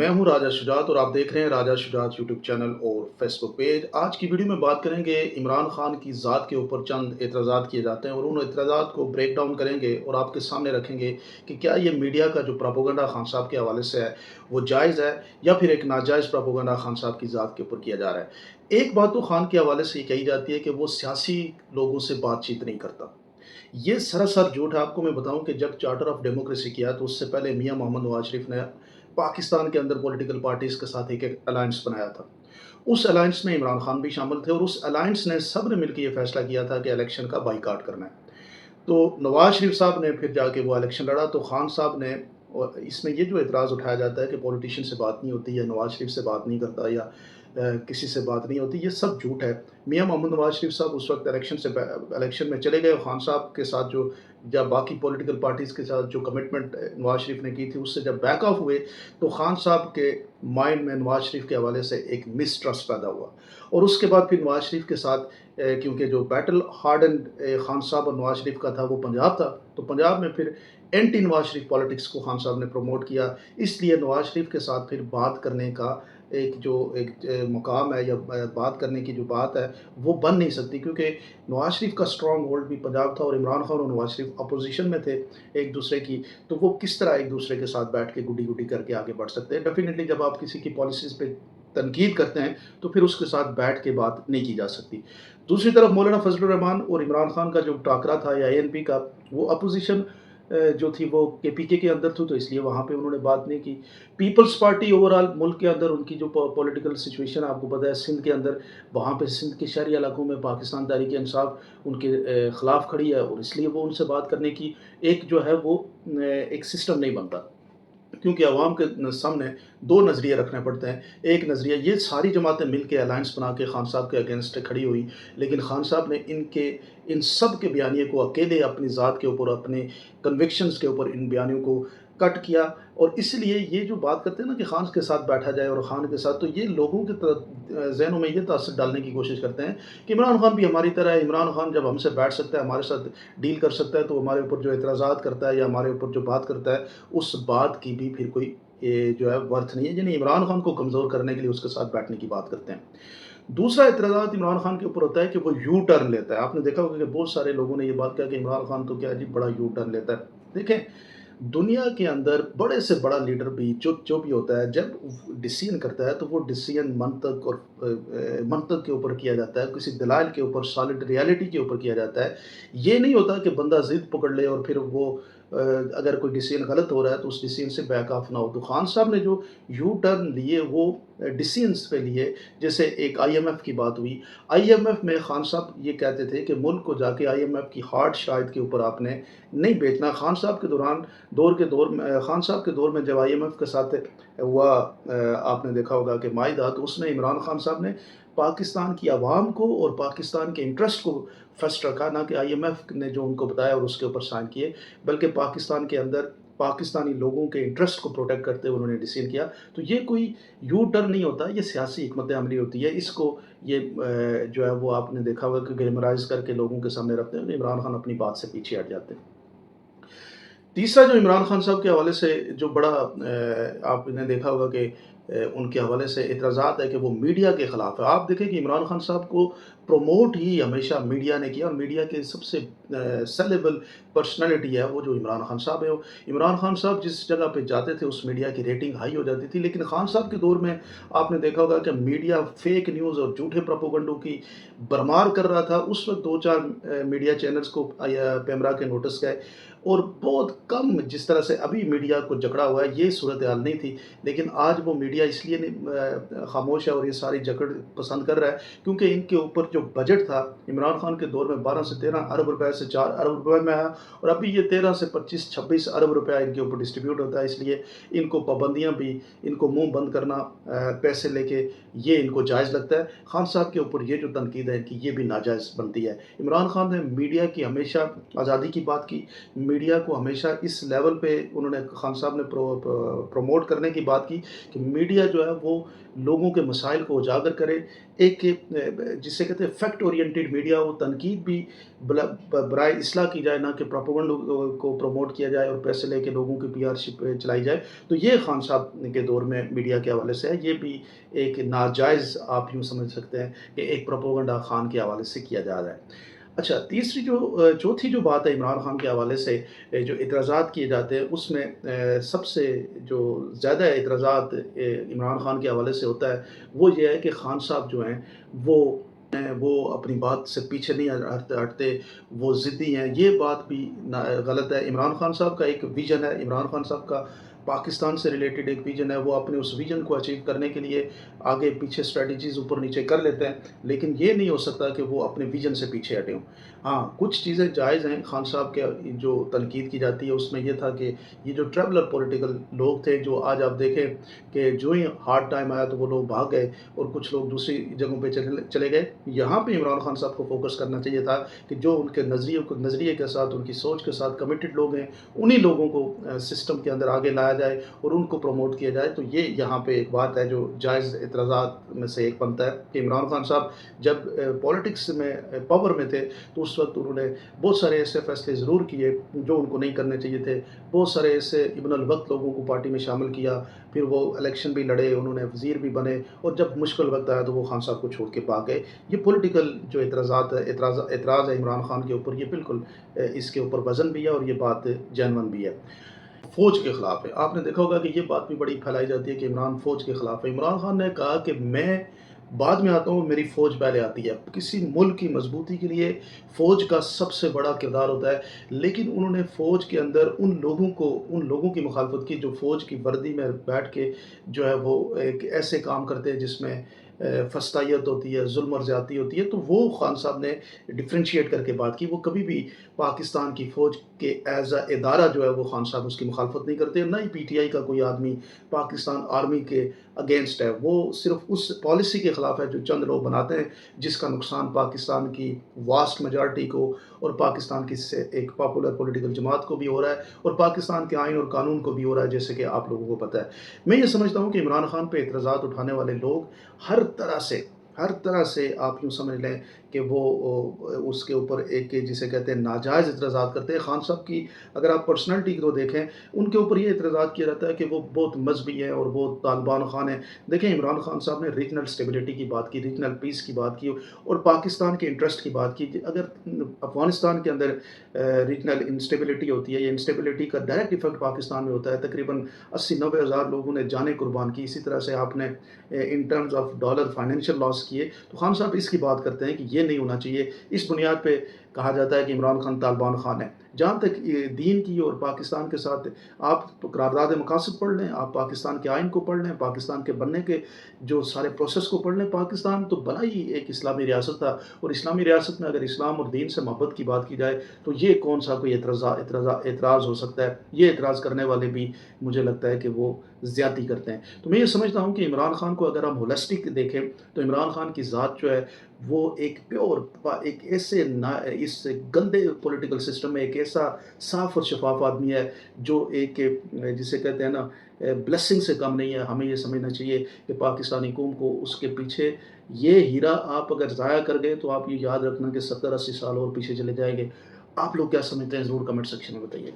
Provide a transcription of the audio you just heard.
मैं हूं राजा शुजात और आप देख रहे हैं राजा शुजात यूट्यूब चैनल और फेसबुक पेज। आज की वीडियो में बात करेंगे इमरान खान की ज़ात के ऊपर चंद एतराज़ात किए जाते हैं और उन एतराज़ात को ब्रेक डाउन करेंगे और आपके सामने रखेंगे कि क्या ये मीडिया का जो प्रोपेगेंडा खान साहब के हवाले से है वो जायज़ है या फिर एक नाजायज़ प्रोपेगेंडा खान साहब की ज़ात के ऊपर किया जा रहा है। एक बात तो खान के हवाले से ये कही जाती है कि वो सियासी लोगों से बातचीत नहीं करता। ये सरासर झूठ है। आपको मैं बताऊं कि जब चार्टर ऑफ डेमोक्रेसी किया तो उससे पहले मियां मोहम्मद नवाज शरीफ ने पाकिस्तान के अंदर पॉलिटिकल पार्टीज के साथ एक अलायंस बनाया था। उस अलायंस में इमरान खान भी शामिल थे और उस अलायंस ने सब ने मिलकर ये फैसला किया था कि इलेक्शन का बाइकाट करना है। तो नवाज शरीफ साहब ने फिर जाके वो इलेक्शन लड़ा तो खान साहब ने, और इसमें ये जो एतराज़ उठाया जाता है कि पॉलिटिशियन से बात नहीं होती या नवाज शरीफ से बात नहीं करता या किसी से बात नहीं होती, ये सब झूठ है। मियां मोहम्मद नवाज शरीफ साहब उस वक्त इलेक्शन में चले गए। खान साहब के साथ जो या बाकी पॉलिटिकल पार्टीज़ के साथ जो कमिटमेंट नवाज शरीफ ने की थी उससे जब बैक ऑफ हुए तो खान साहब के माइंड में नवाज शरीफ के हवाले से एक मिसट्रस्ट पैदा हुआ। और उसके बाद फिर नवाज शरीफ के साथ क्योंकि जो बैटल हार्ड एंड खान साहब और नवाज शरीफ का था वो पंजाब था, तो पंजाब में फिर एंटी नवाज शरीफ पॉलिटिक्स को खान साहब ने प्रमोट किया। इसलिए नवाज शरीफ के साथ फिर बात करने का एक मुकाम है या बात करने की जो बात है वो बन नहीं सकती, क्योंकि नवाज शरीफ का स्ट्रॉन्ग होल्ड भी पंजाब था और इमरान खान और नवाज शरीफ अपोजिशन में थे एक दूसरे की। तो वो किस तरह एक दूसरे के साथ बैठ के गुडी गुडी करके आगे बढ़ सकते हैं। डेफिनेटली जब आप किसी की पॉलिसीज़ पे तनकीद करते हैं तो फिर उसके साथ बैठ के बात नहीं की जा सकती। दूसरी तरफ मौलाना फजलुर रहमान और इमरान खान का जो टाकरा था या एएनपी का, वो अपोजिशन जो थी वो केपीके के अंदर थी, तो इसलिए वहाँ पे उन्होंने बात नहीं की। पीपल्स पार्टी ओवरऑल मुल्क के अंदर उनकी जो पॉलिटिकल सिचुएशन आपको पता है, सिंध के अंदर, वहाँ पे सिंध के शहरी इलाकों में पाकिस्तान तहरीक इंसाफ उनके ख़िलाफ़ खड़ी है और इसलिए वो उनसे बात करने की एक जो है वो एक सिस्टम नहीं बनता, क्योंकि अवाम के सामने दो नज़रिए रखने पड़ते हैं। एक नज़रिया, ये सारी जमातें मिल के अलायंस बना के खान साहब के अगेंस्ट खड़ी हुई, लेकिन खान साहब ने इन सब के बयानिए को अकेले अपनी ज़ात के ऊपर, अपने कन्विक्शंस के ऊपर इन बयानियों को कट किया। और इसलिए ये जो बात करते हैं ना कि खान के साथ बैठा जाए और खान के साथ, तो ये लोगों के जहनों में ये तासर डालने की कोशिश करते हैं कि इमरान खान भी हमारी तरह है। इमरान खान जब हमसे बैठ सकता है, हमारे साथ डील कर सकता है, तो हमारे ऊपर जो एतराज़ात करता है या हमारे ऊपर जो बात करता है उस बात की भी फिर कोई जो है वर्थ नहीं है। यानी इमरान खान को कमज़ोर करने के लिए उसके साथ बैठने की बात करते हैं। दूसरा एतराज़ात इमरान खान के ऊपर होता है कि वो यू टर्न लेता है। आपने देखा होगा कि बहुत सारे लोगों ने ये बात कहा कि इमरान खान तो क्या जी बड़ा यू टर्न लेता है। देखें, दुनिया के अंदर बड़े से बड़ा लीडर भी जो जो भी होता है, जब डिसीजन करता है तो वो डिसीजन मंतक और मंतक के ऊपर किया जाता है, किसी दलाइल के ऊपर, सॉलिड रियलिटी के ऊपर किया जाता है। ये नहीं होता कि बंदा ज़िद पकड़ ले और फिर वो अगर कोई डिसीजन गलत हो रहा है तो उस डिसीजन से बैक ऑफ ना हो। तो खान साहब ने जो यू टर्न लिए वो डिसीजंस पे लिए। जैसे एक आईएमएफ की बात हुई, आईएमएफ में खान साहब ये कहते थे कि मुल्क को जाके आईएमएफ की हार्ड शायद के ऊपर आपने नहीं बेचना। खान साहब के दौर में, खान साहब के दौर में जब आईएमएफ के साथ हुआ, आपने देखा होगा कि माहिदा, तो उसमें इमरान खान साहब ने पाकिस्तान की आवाम को और पाकिस्तान के इंटरेस्ट को फर्स्ट रखा, ना कि आईएमएफ ने जो उनको बताया और उसके ऊपर साइन किए, बल्कि पाकिस्तान के अंदर पाकिस्तानी लोगों के इंटरेस्ट को प्रोटेक्ट करते हुए उन्होंने डिसीजन किया। तो ये कोई यू टर्न नहीं होता, ये सियासी हिकमत अमली होती है। इसको ये जो है वो आपने देखा होगा कि ग्लैमराइज करके लोगों के सामने रखते हैं, तो इमरान खान अपनी बात से पीछे हट जाते हैं। तीसरा जो इमरान खान साहब के हवाले से जो बड़ा आपने देखा होगा कि उनके हवाले से एतराज़ात है कि वो मीडिया के ख़िलाफ़ है। आप देखें कि इमरान खान साहब को प्रमोट ही हमेशा मीडिया ने किया और मीडिया के सबसे सेलेबल पर्सनैलिटी है वो जो इमरान खान साहब है। वो इमरान खान साहब जिस जगह पे जाते थे उस मीडिया की रेटिंग हाई हो जाती थी, लेकिन खान साहब के दौर में आपने देखा होगा कि मीडिया फेक न्यूज़ और झूठे प्रोपेगेंडों की भरमार कर रहा था। उस वक्त 2-4 मीडिया चैनल्स को पैमरा के नोटिस गए और बहुत कम, जिस तरह से अभी मीडिया को जकड़ा हुआ है, ये सूरत हाल नहीं थी। लेकिन आज वो मीडिया इसलिए नहीं खामोश है और ये सारी जकड़ पसंद कर रहा है क्योंकि इनके ऊपर जो बजट था इमरान खान के दौर में 12 से 13 अरब रुपए से 4 अरब रुपए में आया और अभी ये 13 से 25-26 अरब रुपया इनके ऊपर डिस्ट्रीब्यूट होता है। इसलिए इनको पाबंदियां भी, इनको मुंह बंद करना पैसे लेके, ये इनको जायज़ लगता है। खान साहब के ऊपर ये जो तनकीद है कि ये भी नाजायज़ बनती है। इमरान खान ने मीडिया की हमेशा आज़ादी की बात की, मीडिया को हमेशा इस लेवल पे उन्होंने खान साहब ने प्रमोट करने की बात की कि मीडिया जो है वो लोगों के मसाइल को उजागर करे। एक जिसे कहते हैं फैक्ट ओरिएंटेड मीडिया हो, तनकीद भी बराए इस्लाह की जाए, ना कि प्रोपेगेंडा को प्रमोट किया जाए और पैसे लेके लोगों की पीआरशिप चलाई जाए। तो ये खान साहब के दौर में मीडिया के हवाले से है। ये भी एक नाजायज़ आप यूँ समझ सकते हैं कि एक प्रोपेगेंडा खान के हवाले से किया जा रहा है। अच्छा, तीसरी जो चौथी जो बात है इमरान खान के हवाले से, जो इतराज़ात किए जाते हैं उसमें सबसे जो ज़्यादा इतराज़ात इमरान खान के हवाले से होता है, वो ये है कि खान साहब जो हैं वो अपनी बात से पीछे नहीं हटते, वो ज़िद्दी हैं। ये बात भी गलत है। इमरान खान साहब का एक विज़न है, इमरान खान साहब का पाकिस्तान से रिलेटेड एक विज़न है, वो अपने उस विज़न को अचीव करने के लिए आगे पीछे स्ट्रैटेजीज़ ऊपर नीचे कर लेते हैं, लेकिन ये नहीं हो सकता कि वो अपने विज़न से पीछे हटे हों। हाँ, कुछ चीज़ें जायज़ हैं खान साहब के जो तनकीद की जाती है उसमें ये था कि ये जो ट्रैवलर पॉलिटिकल लोग थे, जो आज आप देखें कि जो ही हार्ड टाइम आया तो वो लोग भाग गए और कुछ लोग दूसरी जगहों पे चले चले गए। यहाँ पे इमरान खान साहब को फ़ोकस करना चाहिए था कि जो उनके नज़रिए के साथ, उनकी सोच के साथ कमिटेड लोग हैं, उन्हीं लोगों को सिस्टम के अंदर आगे लाया जाए और उनको प्रमोट किया जाए। तो ये यहाँ पे एक बात है जो जायज़ एतराज़ात में से एक बनता है कि इमरान खान साहब जब पॉलिटिक्स में पावर में थे तो उस वक्त उन्होंने बहुत सारे ऐसे फैसले ज़रूर किए जो उनको नहीं करने चाहिए थे। बहुत सारे ऐसे इब्न अल वक्त लोगों को पार्टी में शामिल किया, फिर वो इलेक्शन भी लड़े, उन्होंने वज़ीर भी बने और जब मुश्किल वक्त आया तो वो खान साहब को छोड़ के भाग गए। ये पॉलिटिकल जो एतराज़ है इमरान खान के ऊपर, ये बिल्कुल इसके ऊपर वज़न भी है और ये बात जेन्युइन भी है। फ़ौज के ख़िलाफ़ है। आपने देखा होगा कि ये बात भी बड़ी फैलाई जाती है कि इमरान फ़ौज के ख़िलाफ़ है। इमरान खान ने कहा कि मैं बाद में आता हूँ, मेरी फ़ौज पहले आती है। किसी मुल्क की मज़बूती के लिए फ़ौज का सबसे बड़ा किरदार होता है, लेकिन उन्होंने फ़ौज के अंदर उन लोगों की मुखालफत की जो फ़ौज की वर्दी में बैठ के जो है वो एक ऐसे काम करते हैं जिसमें फस्तायत होती है, ज़ुल्म और ज़्यादती होती है। तो वो खान साहब ने डिफ़रेंशिएट करके बात की। वो कभी भी पाकिस्तान की फ़ौज के एज़ अ इदारा जो है वो खान साहब उसकी मुखालफत नहीं करते, ना ही पीटीआई का कोई आदमी पाकिस्तान आर्मी के अगेंस्ट है। वो सिर्फ उस पॉलिसी के ख़िलाफ़ है जो चंद लोग बनाते हैं, जिसका नुकसान पाकिस्तान की वास्ट मेजॉरिटी को और पाकिस्तान की से एक पॉपुलर पॉलिटिकल जमात को भी हो रहा है और पाकिस्तान के आइन और कानून को भी हो रहा है, जैसे कि आप लोगों को पता है। मैं ये समझता हूँ कि इमरान खान पे एतराज़ात उठाने वाले लोग हर तरह से आप यूँ समझ लें कि वो उसके ऊपर एक जिसे कहते हैं नाजायज़ एतराज़ात करते हैं। खान साहब की अगर आप पर्सनैलिटी को देखें, उनके ऊपर ये एतराज़ात किया जाता है कि वो बहुत मज़हबी हैं और बहुत तालिबान ख़ान हैं। देखें, इमरान खान साहब ने रीजनल स्टेबिलिटी की बात की, रीजनल पीस की बात की और पाकिस्तान के इंटरेस्ट की बात की। अगर अफ़गानिस्तान के अंदर रीजनल इंस्टेबिलिटी होती है, ये इंस्टेबिलिटी का डायरेक्ट इफ़ेक्ट पाकिस्तान में होता है। तकरीबन 80-90 हज़ार लोगों ने जानें कुर्बान की। इसी तरह से आपने in terms of dollar financial loss किए। तो खान साहब इसकी बात करते हैं कि ये नहीं होना चाहिए। इस बुनियाद पे कहा जाता है कि इमरान खान तालिबान खान है। जहाँ तक ये दीन की और पाकिस्तान के साथ आप करारदाद मकासद पढ़ लें, आप पाकिस्तान के आइन को पढ़ लें, पाकिस्तान के बनने के जो सारे प्रोसेस को पढ़ लें। पाकिस्तान तो बना ही एक इस्लामी रियासत था और इस्लामी रियासत में अगर इस्लाम और दीन से मोहब्बत की बात की जाए तो ये कौन सा कोई एतराज़ हो सकता है। ये एतराज़ करने वाले भी मुझे लगता है कि वो ज़्यादती करते हैं। तो मैं ये समझता हूँ कि इमरान खान को अगर हम होलिस्टिक देखें तो इमरान खान की ज़ात जो है वो एक प्योर एक ऐसे ना इस गंदे पॉलिटिकल सिस्टम में एक ऐसा साफ़ और शफ़ाफ़ आदमी है जो एक जिसे कहते हैं ना ब्लेसिंग से कम नहीं है। हमें ये समझना चाहिए कि पाकिस्तानी कौम को उसके पीछे ये हीरा आप अगर ज़ाया कर गए तो आप ये याद रखना कि 70-80 साल और पीछे चले जाएँगे। आप लोग क्या समझते हैं ज़रूर कमेंट सेक्शन में बताइए।